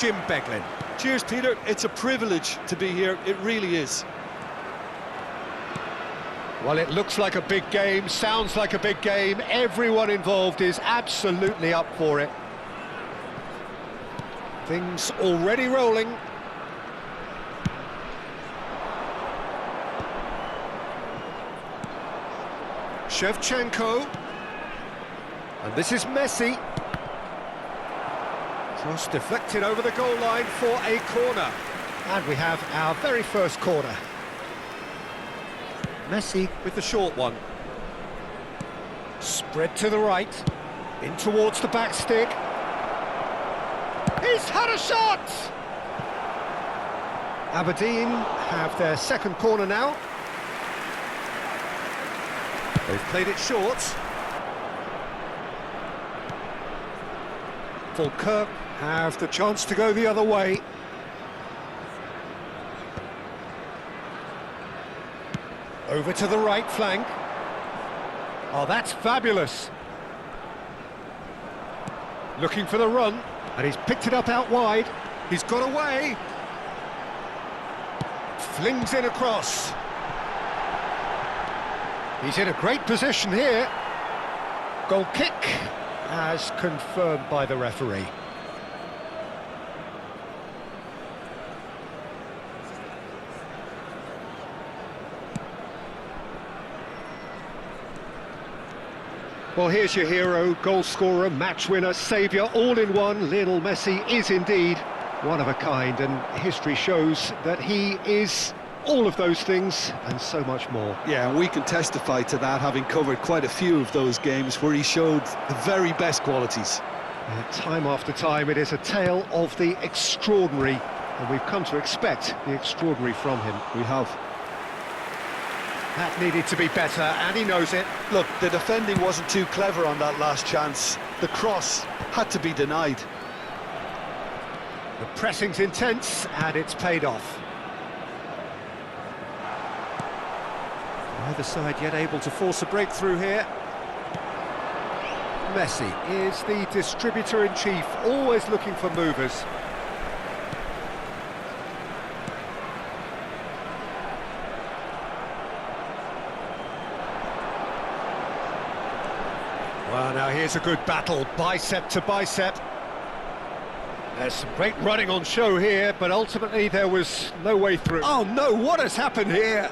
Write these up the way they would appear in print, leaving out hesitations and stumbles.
Jim Beglin. Cheers, Peter. It's a privilege to be here. It really is. Well, it looks like a big game, sounds like a big game. Everyone involved is absolutely up for it. Things already rolling. Shevchenko. And this is Messi. Cross deflected over the goal line for a corner. And we have our very first corner. Messi with the short one. Spread to the right. In towards the back stick. He's had a shot! Aberdeen have their second corner now. They've played it short. Falkirk have the chance to go the other way. Over to the right flank. Oh, that's fabulous. Looking for the run, and he's picked it up out wide. He's got away. Flings in across. He's in a great position here. Goal kick, as confirmed by the referee. Well, here's your hero, goal scorer, match winner, saviour, all in one. Lionel Messi is indeed one of a kind, and history shows that he is all of those things and so much more. Yeah, and we can testify to that, having covered quite a few of those games where he showed the very best qualities. Time after time, it is a tale of the extraordinary, and we've come to expect the extraordinary from him. We have. That needed to be better, and he knows it. Look, the defending wasn't too clever on that last chance. The cross had to be denied. The pressing's intense, and it's paid off. Neither side yet able to force a breakthrough here. Messi is the distributor-in-chief, always looking for movers. Well, now here's a good battle, bicep to bicep. There's some great running on show here, but ultimately there was no way through. Oh no, what has happened here?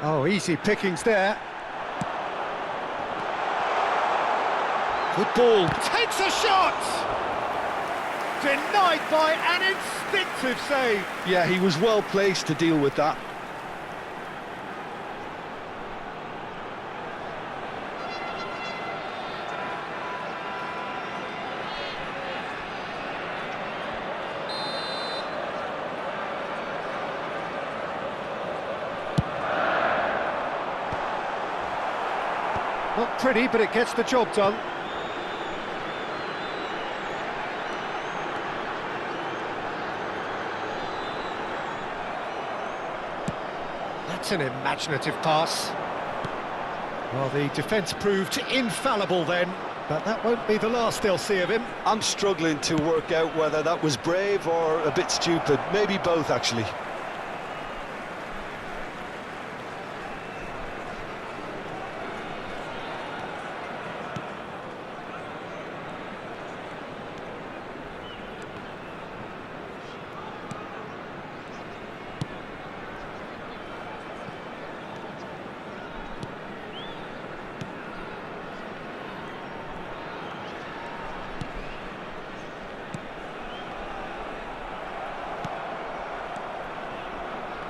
Oh, easy pickings there. Good ball, takes a shot! Denied by an instinctive save. Yeah, he was well placed to deal with that. Not pretty, but it gets the job done. That's an imaginative pass. Well, the defence proved infallible then, but that won't be the last they'll see of him. I'm struggling to work out whether that was brave or a bit stupid. Maybe both, actually.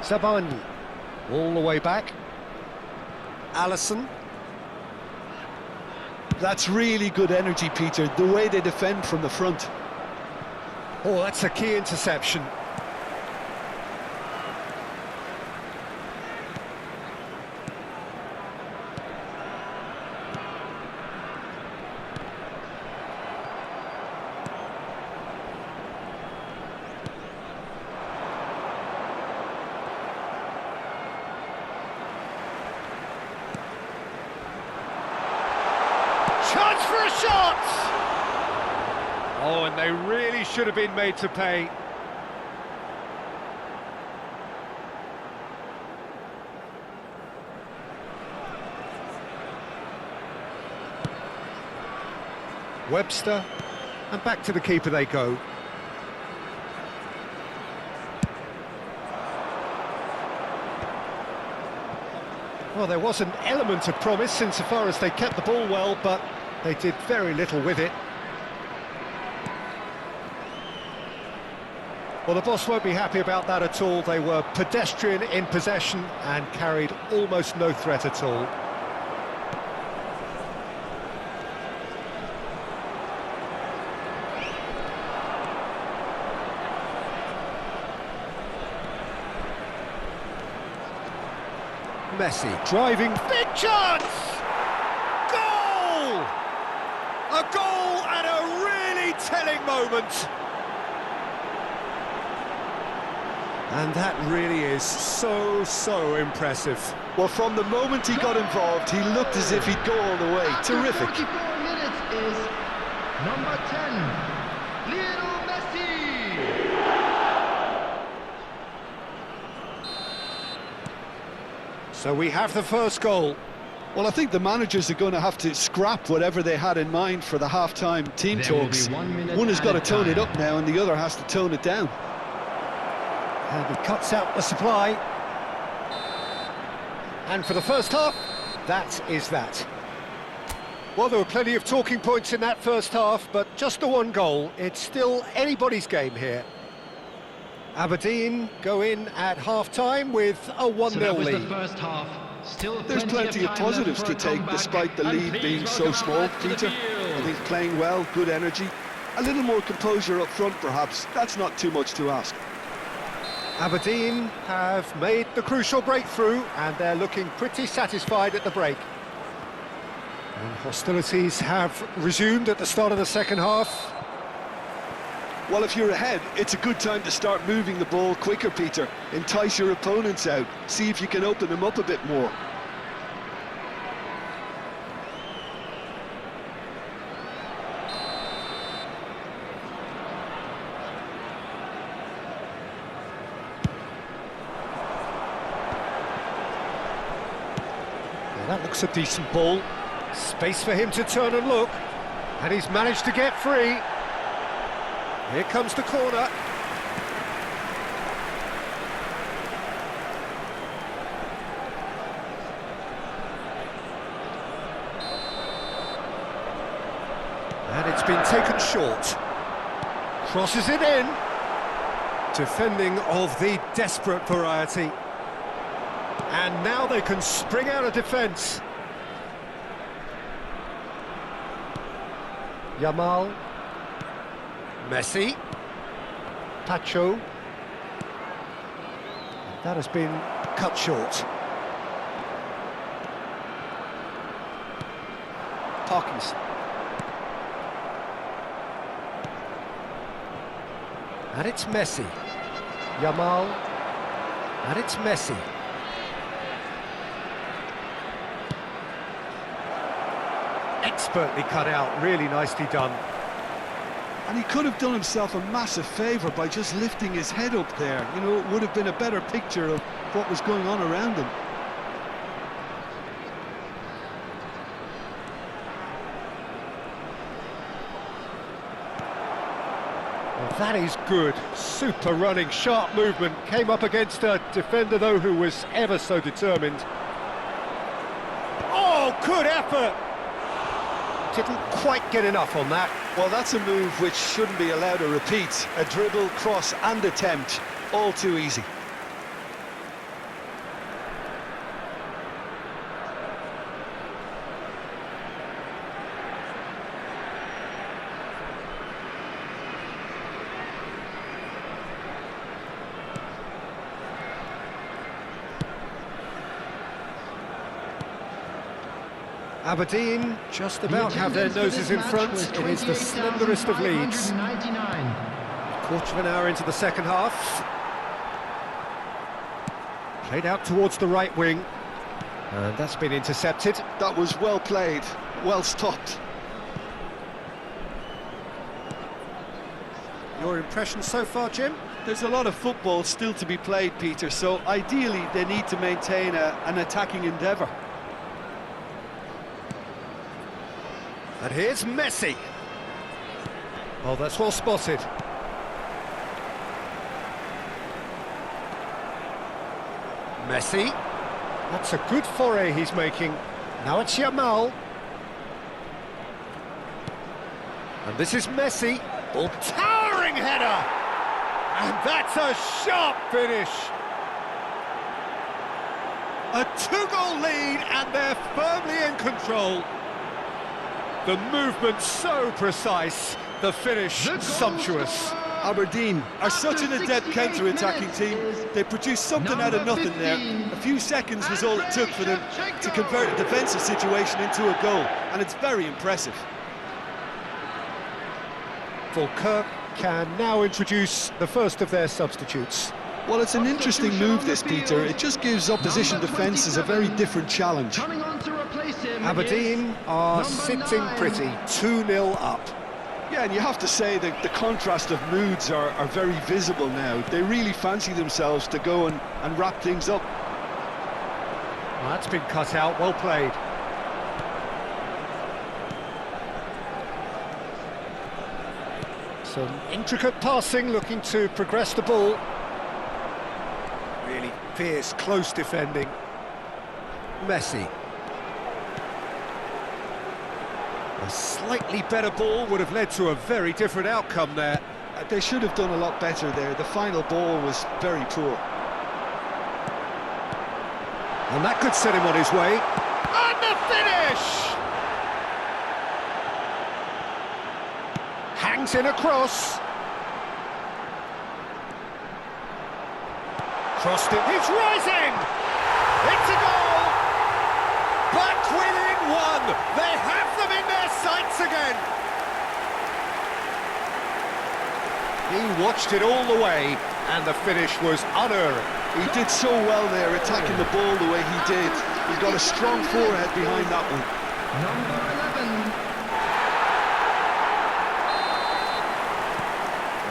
Sabani, all the way back. Allison. That's really good energy, Peter, the way they defend from the front. Oh, that's a key interception. chance for a shot! Oh, and they really should have been made to pay. Webster, and back to the keeper they go. Well, there was an element of promise insofar as they kept the ball well, but they did very little with it. Well, the boss won't be happy about that at all. They were pedestrian in possession and carried almost no threat at all. Messi driving, big chance! Goal! A goal at a really telling moment. And that really is so impressive. Well, from the moment he got involved, he looked as if he'd go all the way. Terrific. 44 minutes is number 10, Lionel Messi. So we have the first goal. Well, I think the managers are going to have to scrap whatever they had in mind for the half-time team There will talks. be 1 minute One has got to added tone it time. up now, and the other has to tone it down. And he cuts out the supply. And for the first half, that is that. Well, there were plenty of talking points in that first half, but just the one goal. It's still anybody's game here. Aberdeen go in at half-time with a 1-0 So that was the lead. first half. Still There's plenty of time positives left to for a take comeback. despite the And lead please being so welcome small, back to the Peter. field. I think playing well, good energy. A little more composure up front, perhaps. That's not too much to ask. Aberdeen have made the crucial breakthrough and they're looking pretty satisfied at the break. And hostilities have resumed at the start of the second half. Well, if you're ahead, it's a good time to start moving the ball quicker, Peter. Entice your opponents out. See if you can open them up a bit more. Well, that looks a decent ball. Space for him to turn and look. And he's managed to get free. Here comes the corner. And it's been taken short. Crosses it in. Defending of the desperate variety. And now they can spring out of defence. Yamal. Messi. Pacho. That has been cut short. Parkinson. And it's Messi. Yamal. And it's Messi. Expertly cut out, really nicely done. And he could have done himself a massive favour by just lifting his head up there. You know, it would have been a better picture of what was going on around him. Well, that is good. Super running, sharp movement. Came up against a defender, though, who was ever so determined. Oh, good effort! Didn't quite get enough on that. Well, that's a move which shouldn't be allowed to repeat. A dribble, cross and attempt. All too easy. Aberdeen just about have their noses in front. It is the slenderest of leads. Quarter of an hour into the second half. Played out towards the right wing. And that's been intercepted. That was well played, well stopped. Your impression so far, Jim? There's a lot of football still to be played, Peter, so ideally they need to maintain an attacking endeavour. And here's Messi. Oh, that's well spotted. Messi. That's a good foray he's making. Now it's Yamal. And this is Messi. Oh, towering header! And that's a sharp finish. A two-goal lead, and they're firmly in control. The movement so precise, the finish sumptuous. Aberdeen are such an adept counter-attacking team. They produced something out of nothing there. A few seconds was all it took for them to convert a defensive situation into a goal, and it's very impressive. Kirk can now introduce the first of their substitutes. Well, it's an interesting move, this, Peter. It just gives opposition defences a very different challenge. Aberdeen are sitting pretty, 2-0 up. Yeah, and you have to say that the contrast of moods are very visible now. They really fancy themselves to go and wrap things up. Well, that's been cut out, well played. Some intricate passing, looking to progress the ball. Really fierce, close defending. Messi. A slightly better ball would have led to a very different outcome there. They should have done a lot better there. The final ball was very poor. And that could set him on his way. And the finish! Hangs in a cross. Crossed it. He's rising! It's a goal! Back within one! They have them in their sights again! He watched it all the way, and the finish was unerring. He did so well there, attacking the ball the way he did. He got a strong forehead behind that one. Number 11.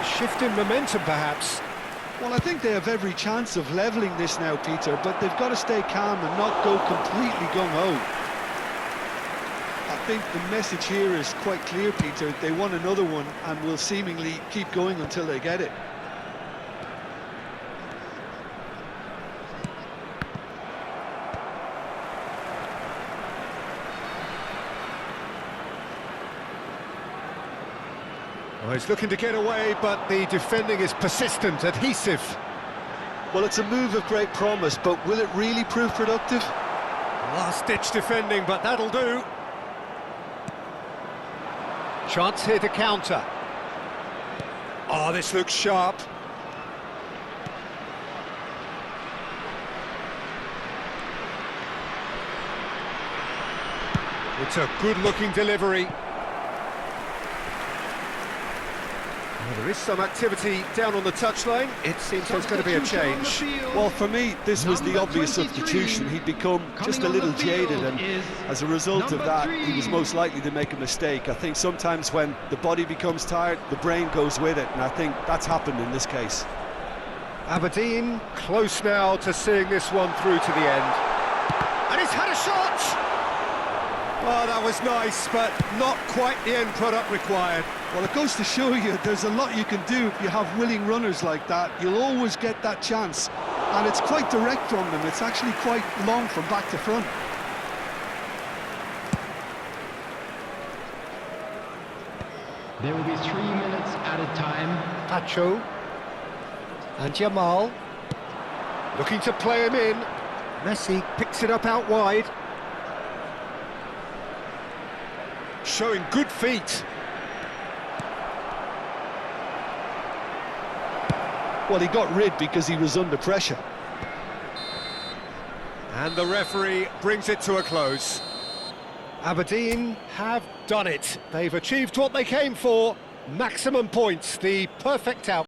A shift in momentum, perhaps. Well, I think they have every chance of levelling this now, Peter, but they've got to stay calm and not go completely gung-ho. I think the message here is quite clear, Peter. They want another one and will seemingly keep going until they get it. Well, he's looking to get away, but the defending is persistent, adhesive. Well, it's a move of great promise, but will it really prove productive? Last-ditch defending, but that'll do. Chance here to counter. Oh, this looks sharp. It's a good-looking delivery. Well, there is some activity down on the touchline. It seems there's going to be a change. Well, for me, this was the obvious substitution. He'd become just a little jaded, and as a result of that, he was most likely to make a mistake. I think sometimes when the body becomes tired, the brain goes with it, and I think that's happened in this case. Aberdeen close now to seeing this one through to the end. And he's had a shot! Oh, that was nice, but not quite the end product required. Well, it goes to show you there's a lot you can do if you have willing runners like that. You'll always get that chance, and it's quite direct from them. It's actually quite long from back to front. There will be 3 minutes added time. Pacho and Yamal looking to play him in. Messi picks it up out wide. Showing good feet. Well, he got rid because he was under pressure. And the referee brings it to a close. Aberdeen have done it. They've achieved what they came for. Maximum points, the perfect outcome.